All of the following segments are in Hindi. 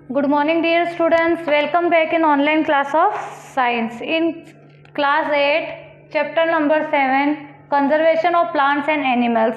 Good morning dear students, welcome back in online class of science. In class 8 chapter number 7 conservation of plants and animals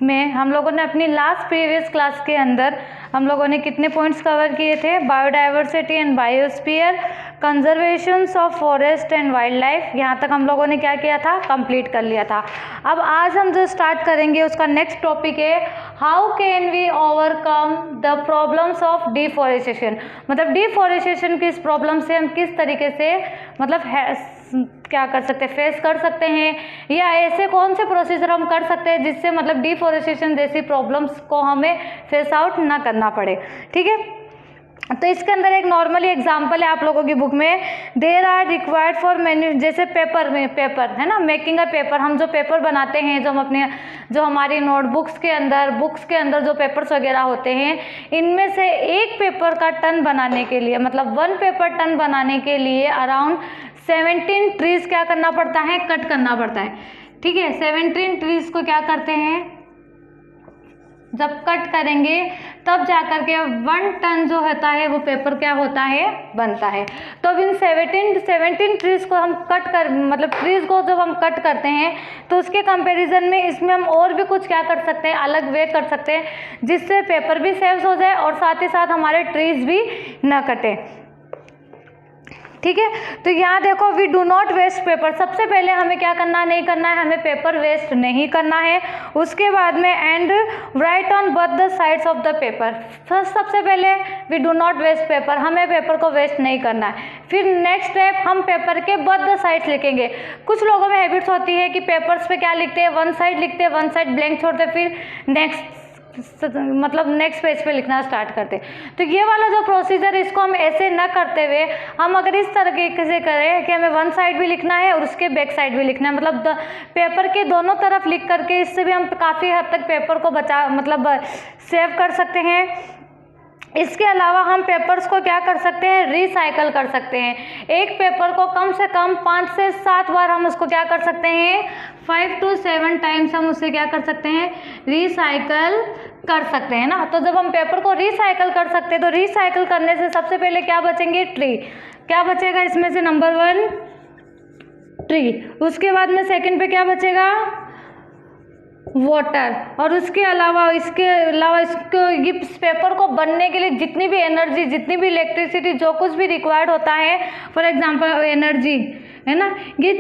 में हम लोगों ने अपनी लास्ट प्रीवियस क्लास के अंदर हम लोगों ने कितने पॉइंट्स कवर किए थे? Biodiversity and biosphere, conservations of forest and wild life. यहाँ तक हम लोगों ने क्या किया था? कंप्लीट कर लिया था। अब आज हम जो स्टार्ट करेंगे उसका नेक्स्ट टॉपिक है how can we overcome the problems of deforestation. मतलब डिफॉरेस्टेशन की इस प्रॉब्लम से हम किस तरीके से क्या कर सकते हैं, फेस कर सकते हैं, या ऐसे कौन से प्रोसीजर हम कर सकते हैं जिससे मतलब डिफॉरेस्टेशन जैसी प्रॉब्लम्स को हमें फेस आउट ना करना पड़े। ठीक है, तो इसके अंदर एक नॉर्मली एग्जांपल है आप लोगों की बुक में, there are required for menu, जैसे पेपर में पेपर है ना, मेकिंग अ पेपर, हम जो पेपर बनाते हैं, जो हम अपने जो हमारी नोटबुक्स के अंदर बुक्स के अंदर जो पेपर्स वगैरह होते हैं, इनमें से एक पेपर का टन बनाने के लिए, मतलब 1 पेपर टन बनाने के लिए अराउंड 17 ट्रीज क्या करना पड़ता है? कट करना पड़ता है। ठीक है, 17 ट्रीज को क्या करते हैं? जब कट करेंगे तब जाकर के 1 टन जो होता है वो पेपर क्या होता है? बनता है। तो अब इन 17 ट्रीज को हम कट कर, मतलब ट्रीज को जब हम कट करते हैं तो उसके कंपैरिजन में इसमें हम और भी कुछ क्या कर सकते हैं? अलग वे कर सकते हैं जिससे पेपर भी सेव्स हो जाए और साथ ही साथ हमारे ट्रीज भी न कटे। ठीक है, तो यहाँ देखो, we do not waste paper. सबसे पहले हमें क्या करना नहीं करना है? हमें पेपर वेस्ट नहीं करना है। उसके बाद में and write on both the sides of the paper. First सबसे पहले we do not waste paper, हमें पेपर को वेस्ट नहीं करना है। फिर नेक्स्ट स्टेप, हम पेपर के बोथ द साइड्स लिखेंगे। कुछ लोगों में हैबिट्स होती है कि पेपर्स पे क्या लिखते हैं? 1 साइड लिखते हैं, 1 साइड ब्लैंक छोड़ते, फिर नेक्स्ट पेज पे लिखना स्टार्ट करते। तो ये वाला जो प्रोसीजर है इसको हम ऐसे न करते हुए हम अगर इस तरीके से करें कि हमें 1 साइड भी लिखना है और उसके बैक साइड भी लिखना है, मतलब पेपर के दोनों तरफ लिख करके, इससे भी हम काफ़ी हद तक पेपर को सेव कर सकते हैं। इसके अलावा हम पेपर्स को क्या कर सकते हैं? रिसाइकल कर सकते हैं। एक पेपर को कम से कम 5 से 7 बार हम उसको क्या कर सकते हैं? 5 to 7 टाइम्स हम उससे क्या कर सकते हैं? रिसाइकल कर सकते हैं ना। तो जब हम पेपर को रिसाइकल कर सकते हैं तो रिसाइकल करने से सबसे पहले क्या बचेंगे? ट्री। क्या बचेगा इसमें से? Number 1 tree. उसके बाद में सेकंड पे क्या बचेगा? वाटर। और उसके अलावा इसको इस पेपर को बनने के लिए जितनी भी एनर्जी, जितनी भी इलेक्ट्रिसिटी, जो कुछ भी रिक्वायर्ड होता है, फॉर एग्जांपल एनर्जी है ना, ये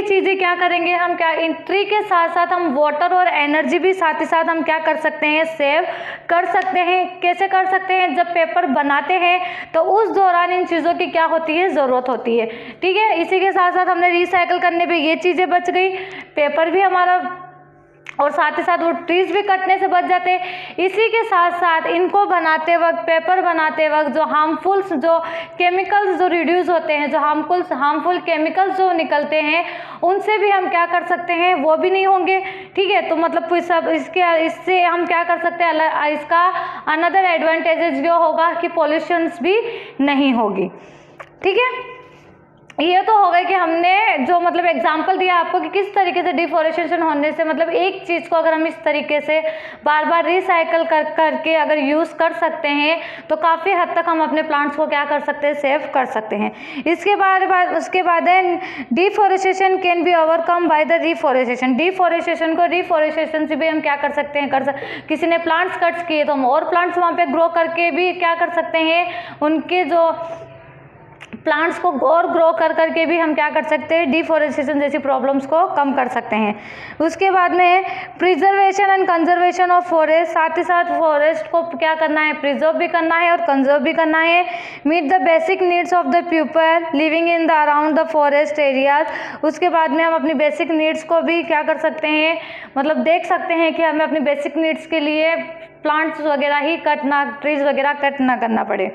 चीज़ें क्या करेंगे हम? क्या इन ट्री के साथ साथ हम वाटर और एनर्जी भी साथ ही साथ हम क्या कर सकते हैं? सेव कर सकते हैं। कैसे कर सकते हैं? जब पेपर बनाते हैं तो उस दौरान इन चीज़ों की क्या होती है? ज़रूरत होती है। ठीक है, इसी के साथ साथ हमने रिसाइकल करने पे ये चीज़ें बच गई, पेपर भी हमारा, और साथ ही साथ वो ट्रीज भी कटने से बच जाते हैं। इसी के साथ साथ इनको बनाते वक्त, पेपर बनाते वक्त जो हार्मफुल्स, जो केमिकल्स जो रिड्यूस होते हैं, जो हार्मफुल केमिकल्स जो निकलते हैं, उनसे भी हम क्या कर सकते हैं? वो भी नहीं होंगे। ठीक है, तो मतलब इससे हम क्या कर सकते हैं? इसका अनदर एडवांटेजेस जो होगा कि पॉल्यूशंस भी नहीं होगी। ठीक है, ये तो हो गया कि हमने जो मतलब एग्जाम्पल दिया आपको कि किस तरीके से डिफॉरेस्टेशन होने से, मतलब एक चीज़ को अगर हम इस तरीके से बार बार रिसाइकल करके अगर यूज़ कर सकते हैं तो काफ़ी हद तक हम अपने प्लांट्स को क्या कर सकते हैं? सेव कर सकते हैं। उसके बाद deforestation can be overcome by the reforestation. Reforestation से भी हम क्या कर सकते हैं? किसी ने प्लांट्स कट किए तो हम और प्लांट्स वहाँ पे ग्रो करके भी क्या कर सकते हैं? उनके जो प्लांट्स को और ग्रो करके भी हम क्या कर सकते हैं? डिफॉरेस्टेशन जैसी प्रॉब्लम्स को कम कर सकते हैं। उसके बाद में preservation and conservation of forest, साथ ही साथ फॉरेस्ट को क्या करना है? प्रिजर्व भी करना है और कंजर्व भी करना है। Meet the basic needs of the people living in the around the forest areas. उसके बाद में हम अपनी बेसिक नीड्स को भी क्या कर सकते हैं? मतलब देख सकते हैं कि हमें अपनी बेसिक नीड्स के लिए प्लांट्स वगैरह ही ट्रीज वगैरह कट ना करना पड़े।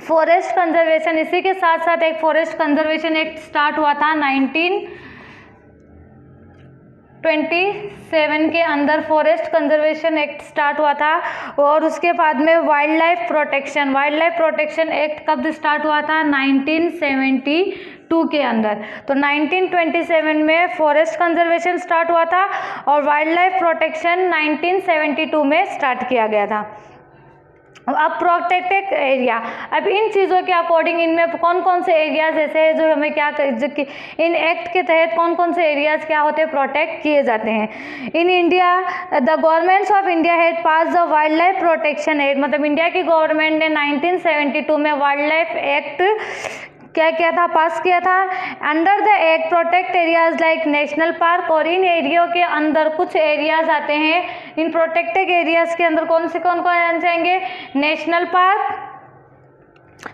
फॉरेस्ट कंजर्वेशन, इसी के साथ साथ एक फॉरेस्ट कंजर्वेशन एक्ट स्टार्ट हुआ था 1927 के अंदर फॉरेस्ट कंजर्वेशन एक्ट स्टार्ट हुआ था। और उसके बाद में वाइल्ड लाइफ प्रोटेक्शन एक्ट कब स्टार्ट हुआ था? 1972 के अंदर। तो 1927 में फॉरेस्ट कंजर्वेशन स्टार्ट हुआ था और वाइल्ड लाइफ प्रोटेक्शन 1972 में स्टार्ट किया गया था। अब प्रोटेक्टेड एरिया, अब इन चीज़ों के अकॉर्डिंग इनमें कौन कौन से एरियाज ऐसे हैं जो हमें क्या जो कि इन एक्ट के तहत कौन कौन से एरियाज क्या होते हैं, प्रोटेक्ट किए जाते हैं। In India the governments of India had pass the wild life protection act, मतलब इंडिया की गवर्नमेंट ने 1972 में वाइल्ड लाइफ एक्ट क्या किया था, पास किया था। Under the act protect areas like national park, और इन एरियो के अंदर कुछ एरियाज आते हैं, इन प्रोटेक्टेड एरियाज के अंदर कौन कौन आना चाहेंगे, national park,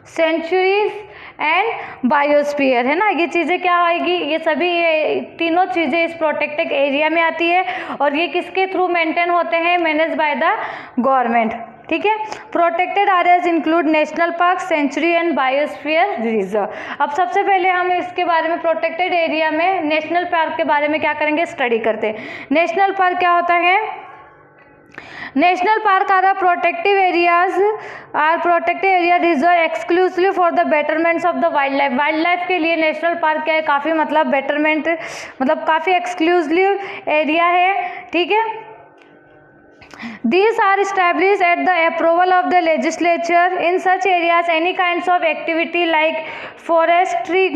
sanctuaries and biosphere, है ना। ये चीज़ें क्या आएगी, ये सभी ये तीनों चीज़ें इस प्रोटेक्टेड एरिया में आती है, और ये किसके थ्रू मेंटेन होते हैं, मैनेज बाय द गवर्नमेंट, ठीक है। Protected areas include national park, sanctuary and biosphere reserve. अब सबसे पहले हम इसके बारे में प्रोटेक्टेड एरिया में नेशनल पार्क के बारे में क्या करेंगे, स्टडी करते हैं। नेशनल पार्क क्या होता है, national park are protective areas reserve exclusively for the betterments of the wild life. Wild life के लिए नेशनल पार्क क्या है, काफ़ी मतलब बेटरमेंट, मतलब काफ़ी एक्सक्लूसिव एरिया है, ठीक है। These are established at the approval of the legislature. In such areas, any kinds of activity like forestry,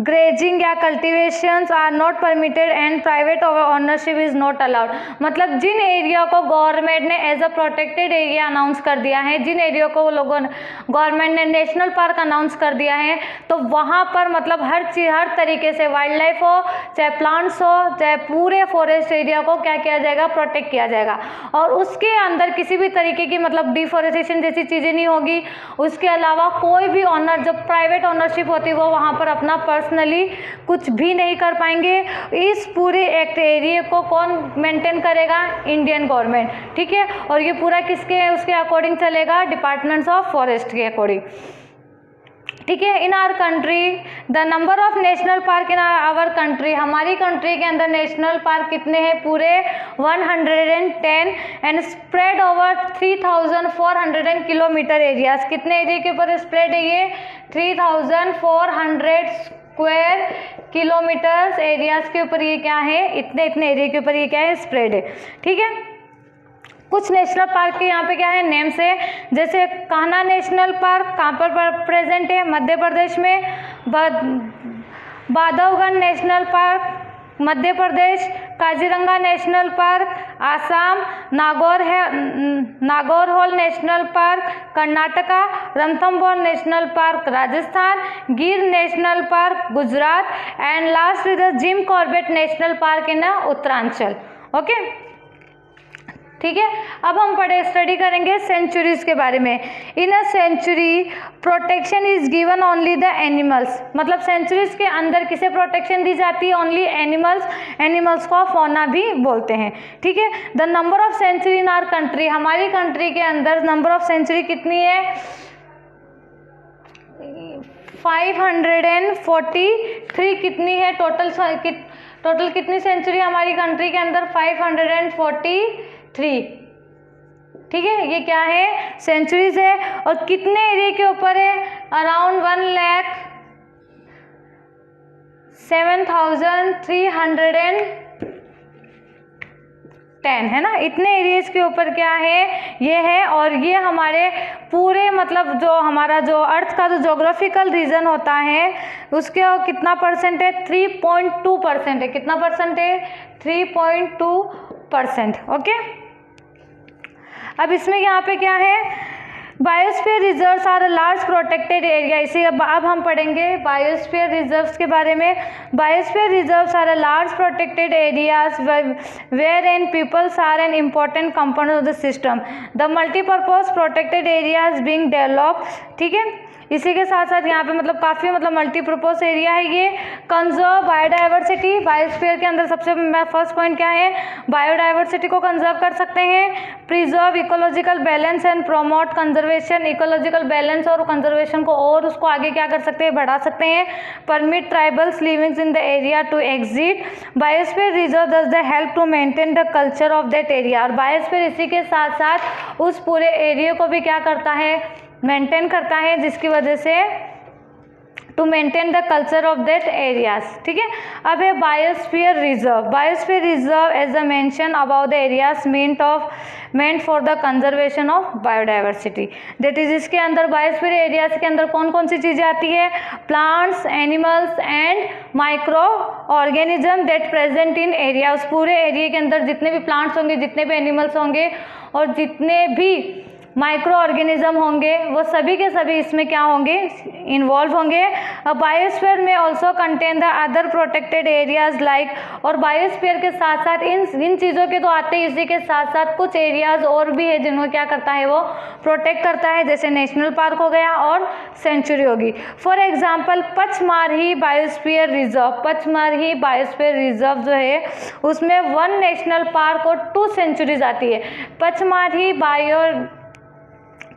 grazing या cultivations are not permitted and private ownership is not allowed. मतलब जिन एरिया को गवर्नमेंट ने as a protected area announce कर दिया है, जिन एरिया को लोगों गवर्नमेंट ने नेशनल पार्क अनाउंस कर दिया है, तो वहाँ पर मतलब हर तरीके से वाइल्ड लाइफ हो, चाहे प्लांट्स हो, चाहे पूरे फॉरेस्ट एरिया को क्या किया जाएगा, प्रोटेक्ट किया जाएगा। और उसके अंदर किसी भी तरीके की मतलब डिफॉरेस्टेशन जैसी चीज़ें नहीं होगी। उसके अलावा कोई भी ऑनर, जब प्राइवेट ऑनरशिप होती है, वो वहाँ पर अपना पर्सनली कुछ भी नहीं कर पाएंगे। इस पूरे एक्ट एरिया को कौन मेंटेन करेगा, इंडियन गवर्नमेंट, ठीक है। और ये पूरा किसके उसके अकॉर्डिंग चलेगा, डिपार्टमेंट्स ऑफ फॉरेस्ट के अकॉर्डिंग, ठीक है। In our country the number of national park in our country, हमारी कंट्री के अंदर नेशनल पार्क कितने हैं, पूरे 110 and spread over 3400 kilometre areas. कितने एरिया के ऊपर स्प्रेड है ये, 3400 स्क्वायर किलोमीटर्स एरियाज के ऊपर ये क्या है, इतने एरिया के ऊपर ये क्या है, स्प्रेड है, ठीक है। कुछ नेशनल पार्क के यहाँ पे क्या है, नेम्स है, जैसे कान्हा नेशनल पार्क कहाँ पर प्रेजेंट है, मध्य प्रदेश में। Bandhavgarh national park Madhya Pradesh. Kaziranga national park Assam. Nagarhole national park Karnataka. Ranthambore national park Rajasthan. Gir national park Gujarat and last is the Jim Corbett national park in Uttaranchal, okay, ठीक है। अब हम स्टडी करेंगे सेंचुरीज के बारे में। In a sanctuary protection is given only the animals, मतलब सेंचुरीज के अंदर किसे प्रोटेक्शन दी जाती है, ओनली एनिमल्स को फौना भी बोलते हैं, ठीक है। The number of sanctuary in our country, हमारी कंट्री के अंदर नंबर ऑफ सेंचुरी कितनी है, 543 कितनी है, टोटल कितनी सेंचुरी हमारी कंट्री के अंदर, 543, ठीक है। ये क्या है, सेंचुरीज है। और कितने एरिया के ऊपर है, अराउंड 1,07,310, है ना, इतने एरियाज के ऊपर क्या है, ये है। और ये हमारे पूरे मतलब जो हमारा जो अर्थ का जो जोग्राफिकल रीजन होता है उसके कितना परसेंट है, 3.2% है। कितना परसेंट है, 3.2%, ओके। अब इसमें यहाँ पे क्या है, biosphere reserves are large protected area. इसे अब हम पढ़ेंगे बायोस्फीयर रिजर्व्स के बारे में। Biosphere reserves are large protected areas where an peoples are an important component of the system. The multipurpose protected areas being developed, ठीक है। इसी के साथ साथ यहाँ पे मतलब काफ़ी मतलब मल्टीपर्पज एरिया है ये। कंजर्व बायोडाइवर्सिटी, बायोस्फीयर के अंदर सबसे फर्स्ट पॉइंट क्या है, बायोडाइवर्सिटी को कंजर्व कर सकते हैं। Preserve ecological balance and promote conservation, ecological balance और कंजर्वेशन को और उसको आगे क्या कर सकते हैं, बढ़ा सकते हैं। Permit tribals living in the area to exit. Biosphere reserve does the help to maintain the culture of that area. और बायोस्फीयर इसी के साथ साथ उस पूरे एरिया को भी क्या करता है, मेंटेन करता है, जिसकी वजह से to maintain the culture of that areas. ठीक है, अब है biosphere reserve. Biosphere reserve as a mention about the areas meant for the conservation of biodiversity. That is, इसके अंदर बायोस्फीयर एरियाज के अंदर कौन कौन सी चीज़ें आती है? Plants, animals and micro organism that present in area. उस पूरे एरिया के अंदर जितने भी प्लांट्स होंगे, जितने भी एनिमल्स होंगे और जितने भी माइक्रो ऑर्गेनिज्म होंगे, वो सभी के सभी इसमें क्या होंगे? इन्वॉल्व होंगे। बायोस्फीयर में also contain the other protected areas like, और बायोस्फीयर के साथ साथ इन चीज़ों के तो आते ही, इसी के साथ साथ कुछ एरियाज और भी है जिनको क्या करता है? वो प्रोटेक्ट करता है, जैसे नेशनल पार्क हो गया और सेंचुरी होगी। For example Pachmarhi biosphere reserve. Pachmarhi biosphere reserve जो है उसमें 1 नेशनल पार्क और 2 सेंचुरीज आती है।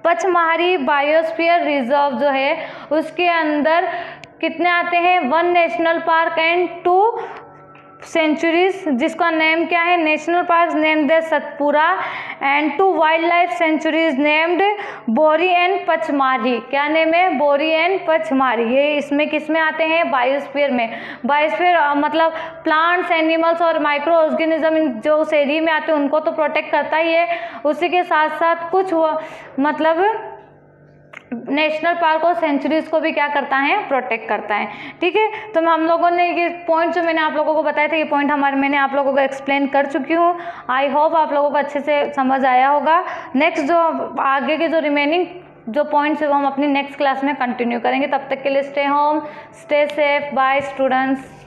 पचमढ़ी बायोस्फीयर रिजर्व जो है उसके अंदर कितने आते हैं? 1 नेशनल पार्क एंड 2 सेंचुरीज, जिसका नेम क्या है? National park named Satpura and 2 wild life sanctuaries named बोरी एंड पचमारही। क्या नेम है? बोरी एंड पचमारही। ये इसमें किस में आते हैं? बायोस्फीयर में। बायोस्फीयर मतलब प्लांट्स, एनिमल्स और माइक्रो ऑर्गेनिज्म जो उस एरिया में आते हैं उनको तो प्रोटेक्ट करता ही है, उसी के साथ साथ कुछ मतलब नेशनल पार्क और सेंचुरीज को भी क्या करता है? प्रोटेक्ट करता है। ठीक है, तो हम लोगों ने ये पॉइंट जो मैंने आप लोगों को बताया था, ये पॉइंट मैंने आप लोगों को एक्सप्लेन कर चुकी हूँ। आई होप आप लोगों को अच्छे से समझ आया होगा। नेक्स्ट जो आगे के जो रिमेनिंग जो पॉइंट्स है वो हम अपनी नेक्स्ट क्लास में कंटिन्यू करेंगे। तब तक के लिए stay home, stay safe, bye students.